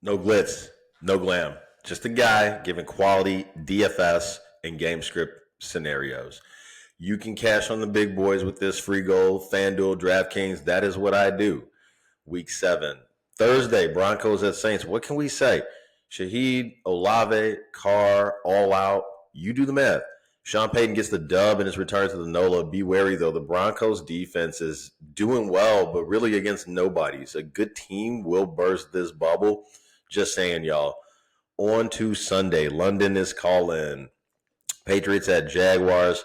No glitz, no glam. Just a guy giving quality DFS and game script scenarios. You can cash on the big boys with this free goal, FanDuel, DraftKings. That is what I do. Week 7. Thursday, Broncos at Saints. What can we say? Shaheed, Olave, Carr, all out. You do the math. Sean Payton gets the dub in his return to the NOLA. Be wary, though. The Broncos defense is doing well, but really against nobody. So a good team will burst this bubble. Just saying, y'all. On to Sunday. London is calling. Patriots at Jaguars.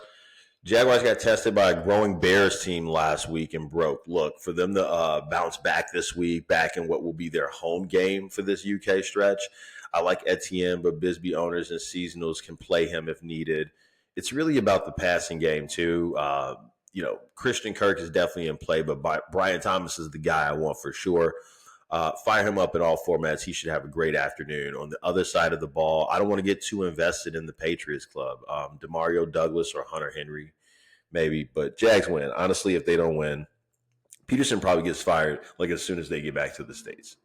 Jaguars got tested by a growing Bears team last week and broke. Look, for them to bounce back this week, back in what will be their home game for this UK stretch, I like Etienne, but Bisbee owners and seasonals can play him if needed. It's really about the passing game, too. Christian Kirk is definitely in play, but Brian Thomas is the guy I want for sure. Fire him up in all formats. He should have a great afternoon. On the other side of the ball, I don't want to get too invested in the Patriots club. Demario Douglas or Hunter Henry, maybe. But Jags win. Honestly, if they don't win, Peterson probably gets fired like as soon as they get back to the States.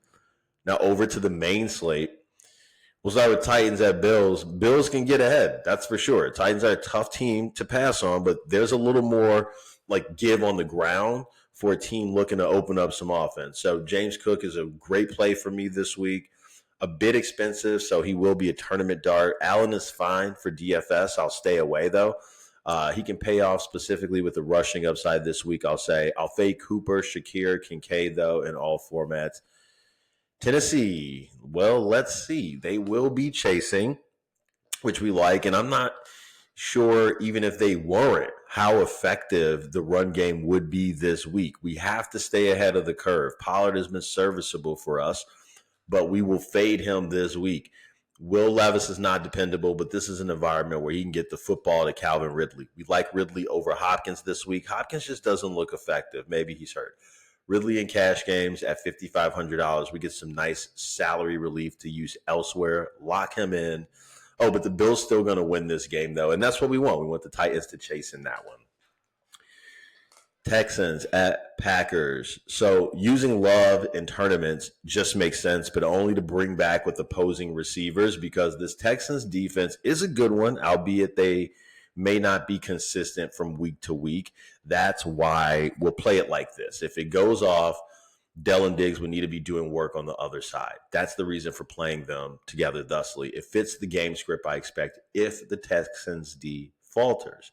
Now over to the main slate. We'll start with Titans at Bills. Bills can get ahead, that's for sure. Titans are a tough team to pass on, but there's a little more like give on the ground for a team looking to open up some offense. So James Cook is a great play for me this week. A bit expensive, so he will be a tournament dart. Allen is fine for DFS. I'll stay away, though. He can pay off specifically with the rushing upside this week, I'll say. I'll fade Cooper, Shakir, Kincaid, though, in all formats. Tennessee, well, let's see. They will be chasing, which we like, and I'm not sure even if they weren't how effective the run game would be this week. We have to stay ahead of the curve. Pollard has been serviceable for us, but we will fade him this week. Will Levis is not dependable, but this is an environment where he can get the football to Calvin Ridley. We like Ridley over Hopkins this week. Hopkins just doesn't look effective. Maybe he's hurt. Ridley in cash games at $5,500. We get some nice salary relief to use elsewhere. Lock him in. Oh, but the Bills still going to win this game, though, and that's what we want. We want the Titans to chase in that one. Texans at Packers. So using Love in tournaments just makes sense, but only to bring back with opposing receivers because this Texans defense is a good one, albeit they may not be consistent from week to week. That's why we'll play it like this. If it goes off, Dell and Diggs would need to be doing work on the other side. That's the reason for playing them together thusly. It fits the game script I expect if the Texans D falters.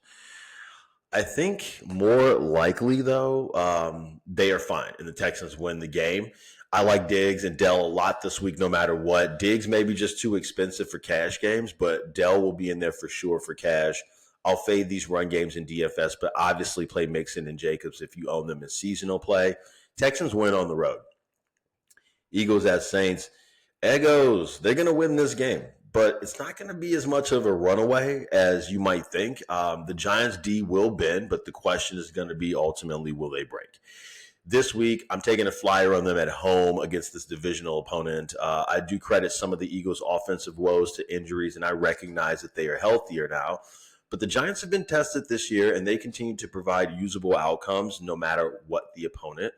I think more likely, though, they are fine and the Texans win the game. I like Diggs and Dell a lot this week no matter what. Diggs may be just too expensive for cash games, but Dell will be in there for sure for cash. I'll fade these run games in DFS, but obviously play Mixon and Jacobs if you own them in seasonal play. Texans win on the road. Eagles at Saints. Eagles, they're going to win this game, but it's not going to be as much of a runaway as you might think. The Giants' D will bend, but the question is going to be ultimately, will they break? This week, I'm taking a flyer on them at home against this divisional opponent. I do credit some of the Eagles' offensive woes to injuries, and I recognize that they are healthier now. But the Giants have been tested this year, and they continue to provide usable outcomes no matter what the opponent.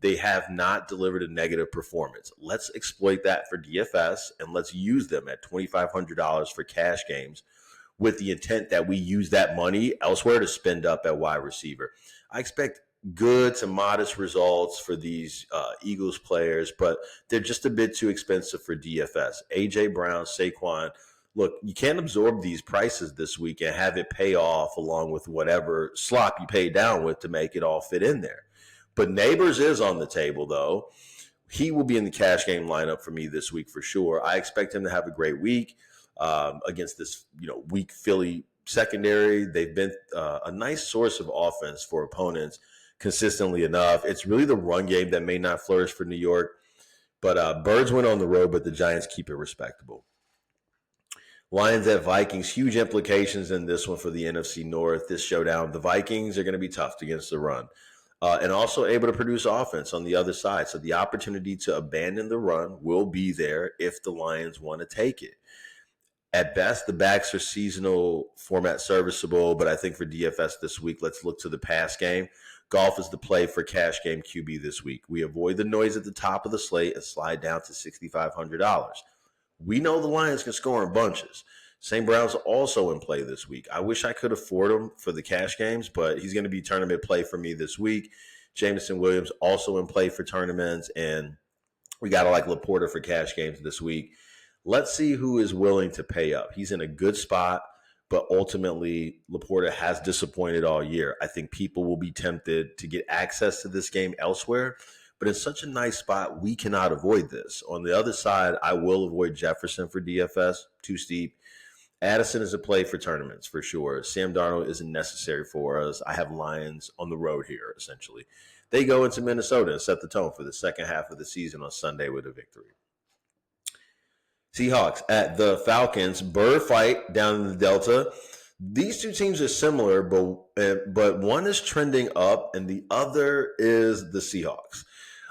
They have not delivered a negative performance. Let's exploit that for DFS, and let's use them at $2,500 for cash games with the intent that we use that money elsewhere to spend up at wide receiver. I expect good to modest results for these Eagles players, but they're just a bit too expensive for DFS. A.J. Brown, Saquon. Look, you can't absorb these prices this week and have it pay off along with whatever slop you pay down with to make it all fit in there. But Neighbors is on the table, though. He will be in the cash game lineup for me this week for sure. I expect him to have a great week against this weak Philly secondary. They've been a nice source of offense for opponents consistently enough. It's really the run game that may not flourish for New York. But Birds went on the road, but the Giants keep it respectable. Lions at Vikings, huge implications in this one for the NFC North, this showdown. The Vikings are going to be tough against the run and also able to produce offense on the other side. So the opportunity to abandon the run will be there if the Lions want to take it. At best, the backs are seasonal format serviceable, but I think for DFS this week, let's look to the pass game. Golf is the play for cash game QB this week. We avoid the noise at the top of the slate and slide down to $6,500. We know the Lions can score in bunches. St. Brown's also in play this week. I wish I could afford him for the cash games, but he's going to be tournament play for me this week. Jameson Williams also in play for tournaments, and we got to like Laporta for cash games this week. Let's see who is willing to pay up. He's in a good spot, but ultimately Laporta has disappointed all year. I think people will be tempted to get access to this game elsewhere, but in such a nice spot, we cannot avoid this. On the other side, I will avoid Jefferson for DFS, too steep. Addison is a play for tournaments for sure. Sam Darnold isn't necessary for us. I have Lions on the road here, essentially. They go into Minnesota and set the tone for the second half of the season on Sunday with a victory. Seahawks at the Falcons. Bird fight down in the Delta. These two teams are similar, but one is trending up and the other is the Seahawks.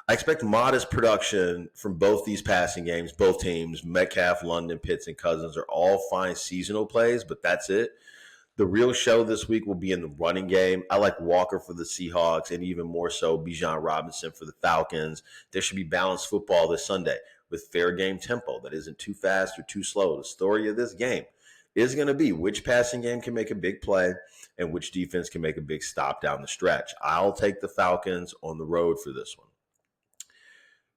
I expect modest production from both these passing games. Both teams, Metcalf, London, Pitts, and Cousins, are all fine seasonal plays, but that's it. The real show this week will be in the running game. I like Walker for the Seahawks and even more so Bijan Robinson for the Falcons. There should be balanced football this Sunday with fair game tempo that isn't too fast or too slow. The story of this game is going to be which passing game can make a big play and which defense can make a big stop down the stretch. I'll take the Falcons on the road for this one.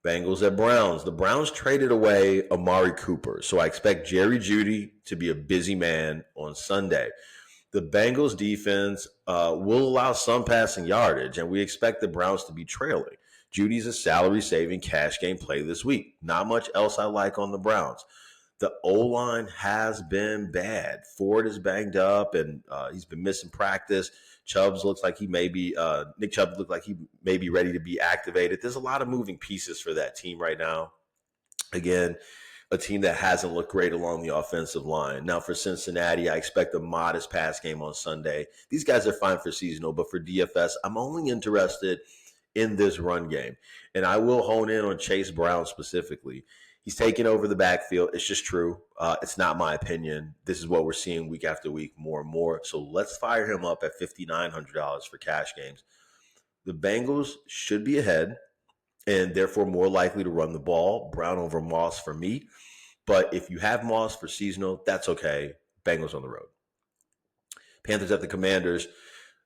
Bengals at Browns. The Browns traded away Amari Cooper, so I expect Jerry Jeudy to be a busy man on Sunday. The Bengals defense will allow some passing yardage, and we expect the Browns to be trailing. Judy's a salary-saving cash game play this week. Not much else I like on the Browns. The O-line has been bad. Ford is banged up, and he's been missing practice. Chubbs looks like Nick Chubb looks like he may be ready to be activated. There's a lot of moving pieces for that team right now. Again, a team that hasn't looked great along the offensive line. Now for Cincinnati, I expect a modest pass game on Sunday. These guys are fine for seasonal, but for DFS, I'm only interested in this run game. And I will hone in on Chase Brown specifically. He's taking over the backfield. It's just true. It's not my opinion. This is what we're seeing week after week more and more. So let's fire him up at $5,900 for cash games. The Bengals should be ahead and therefore more likely to run the ball. Brown over Moss for me. But if you have Moss for seasonal, that's okay. Bengals on the road. Panthers at the Commanders.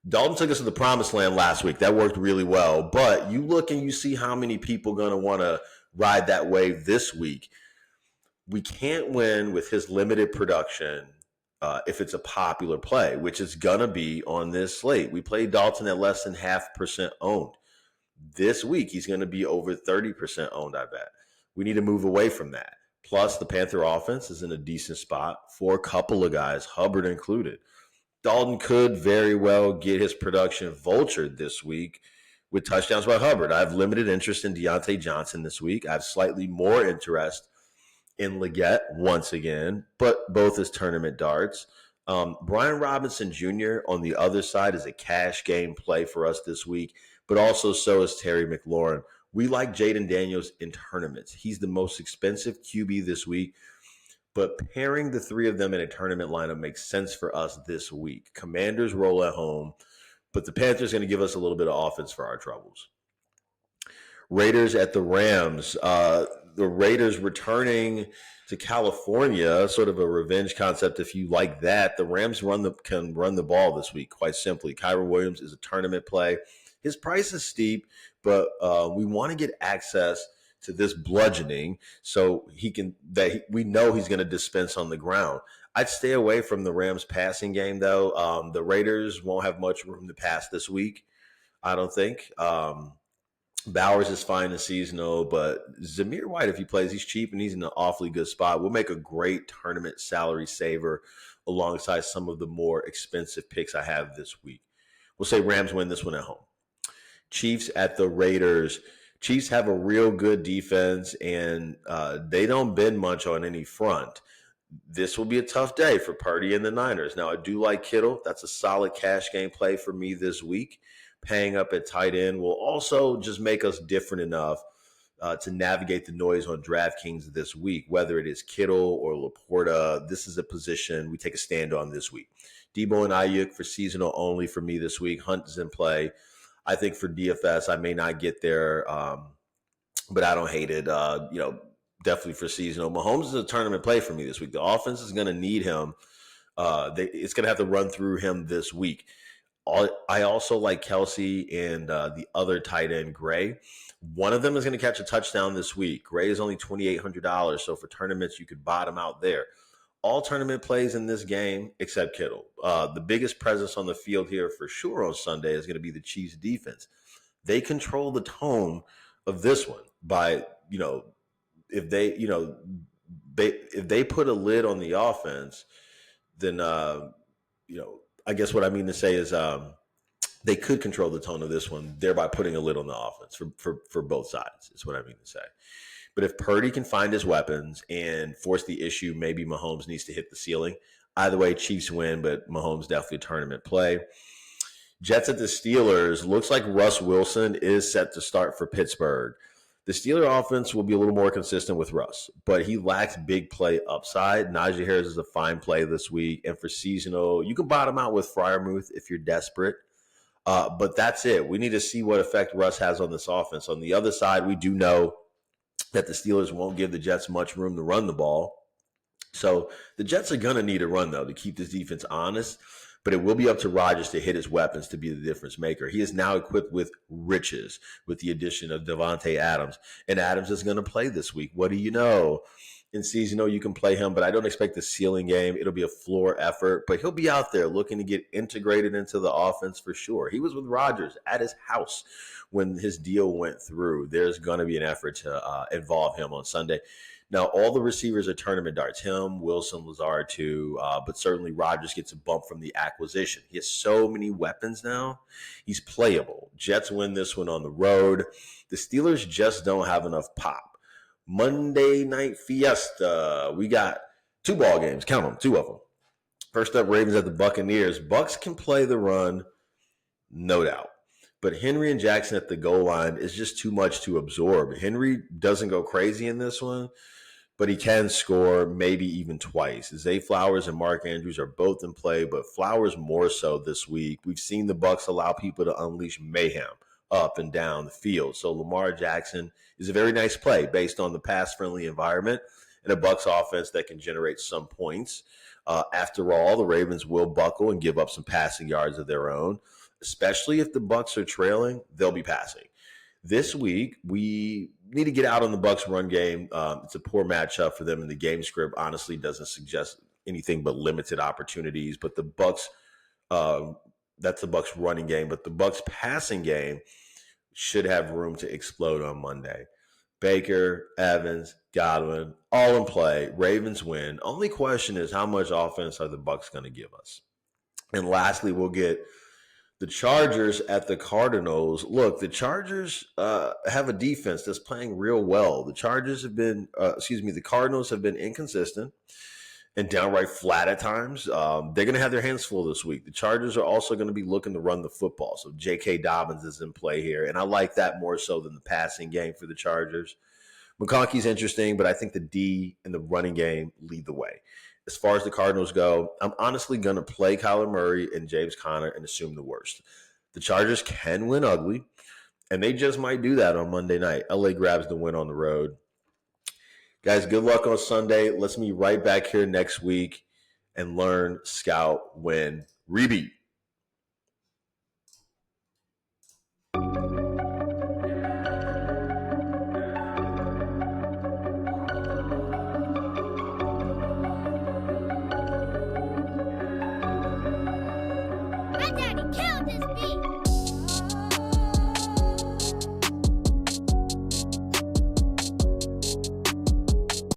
Dalton took us to the promised land last week. That worked really well. But you look and you see how many people are going to want to ride that wave this week. We can't win with his limited production if it's a popular play, which is going to be on this slate. We played Dalton at less than 0.5% owned. This week, he's going to be over 30% owned, I bet. We need to move away from that. Plus, the Panther offense is in a decent spot for a couple of guys, Hubbard included. Dalton could very well get his production vultured this week with touchdowns by Hubbard. I have limited interest in Deontay Johnson this week. I have slightly more interest in Leggett once again, but both as tournament darts. Brian Robinson Jr. on the other side is a cash game play for us this week, but also so is Terry McLaurin. We like Jaden Daniels in tournaments. He's the most expensive QB this week, but pairing the three of them in a tournament lineup makes sense for us this week. Commanders roll at home, but the Panthers are going to give us a little bit of offense for our troubles. Raiders at the Rams. The Raiders returning to California, sort of a revenge concept if you like that. The Rams can run the ball this week, quite simply. Kyren Williams is a tournament play. His price is steep, but we want to get access to this bludgeoning so we know he's going to dispense on the ground. I'd stay away from the Rams passing game, though. The Raiders won't have much room to pass this week, I don't think. Bowers is fine in seasonal, but Zamir White, if he plays, he's cheap and he's in an awfully good spot. We'll make a great tournament salary saver alongside some of the more expensive picks I have this week. We'll say Rams win this one at home. Chiefs at the Raiders. Chiefs have a real good defense, and they don't bend much on any front. This will be a tough day for Purdy and the Niners. Now, I do like Kittle. That's a solid cash game play for me this week. Paying up at tight end will also just make us different enough to navigate the noise on DraftKings this week, whether it is Kittle or Laporta. This is a position we take a stand on this week. Debo and Ayuk for seasonal only for me this week. Hunt is in play. I think for DFS, I may not get there, but I don't hate it. Definitely for seasonal. Mahomes is a tournament play for me this week. The offense is going to need him. It's going to have to run through him this week. I also like Kelsey and the other tight end, Gray. One of them is going to catch a touchdown this week. Gray is only $2,800, so for tournaments, you could bottom out there. All tournament plays in this game except Kittle. The biggest presence on the field here for sure on Sunday is going to be the Chiefs defense. They control the tone of this one by, if they put a lid on the offense, then I guess what I mean to say is they could control the tone of this one, thereby putting a lid on the offense for both sides, is what I mean to say. But if Purdy can find his weapons and force the issue, maybe Mahomes needs to hit the ceiling. Either way, Chiefs win, but Mahomes definitely a tournament play. Jets at the Steelers. Looks like Russ Wilson is set to start for Pittsburgh. The Steeler offense will be a little more consistent with Russ, but he lacks big play upside. Najee Harris is a fine play this week. And for seasonal, you can bottom out with Freiermuth if you're desperate. But that's it. We need to see what effect Russ has on this offense. On the other side, we do know that the Steelers won't give the Jets much room to run the ball. So the Jets are going to need a run, though, to keep this defense honest. But it will be up to Rodgers to hit his weapons to be the difference maker. He is now equipped with riches with the addition of Devontae Adams. And Adams is going to play this week. What do you know? In seasonal, you can play him, but I don't expect the ceiling game. It'll be a floor effort, but he'll be out there looking to get integrated into the offense for sure. He was with Rodgers at his house when his deal went through. There's going to be an effort to involve him on Sunday. Now, all the receivers are tournament darts. Him, Wilson, Lazard too, but certainly Rodgers gets a bump from the acquisition. He has so many weapons now. He's playable. Jets win this one on the road. The Steelers just don't have enough pop. Monday Night Fiesta. We got 2 ball games. Count them, 2 of them. First up, Ravens at the Buccaneers. Bucs can play the run, no doubt. But Henry and Jackson at the goal line is just too much to absorb. Henry doesn't go crazy in this one, but he can score maybe even twice. Zay Flowers and Mark Andrews are both in play, but Flowers more so this week. We've seen the Bucs allow people to unleash mayhem up and down the field. So Lamar Jackson is a very nice play based on the pass-friendly environment and a Bucs offense that can generate some points. After all, the Ravens will buckle and give up some passing yards of their own, especially if the Bucs are trailing. They'll be passing. This week, we need to get out on the Bucs run game. It's a poor matchup for them, and the game script honestly doesn't suggest anything but limited opportunities. But the Bucs, that's the Bucs running game, but the Bucs passing game should have room to explode on Monday. Baker, Evans, Godwin, all in play. Ravens win. Only question is how much offense are the Bucs going to give us? And lastly, we'll get the Chargers at the Cardinals. Look, the Chargers have a defense that's playing real well. The Cardinals have been inconsistent and downright flat at times. They're going to have their hands full this week. The Chargers are also going to be looking to run the football. So J.K. Dobbins is in play here, and I like that more so than the passing game for the Chargers. McConkey's interesting, but I think the D and the running game lead the way. As far as the Cardinals go, I'm honestly going to play Kyler Murray and James Conner and assume the worst. The Chargers can win ugly, and they just might do that on Monday night. LA grabs the win on the road. Guys, good luck on Sunday. Let's meet right back here next week and learn, scout, win, rebeat. My daddy killed this beat.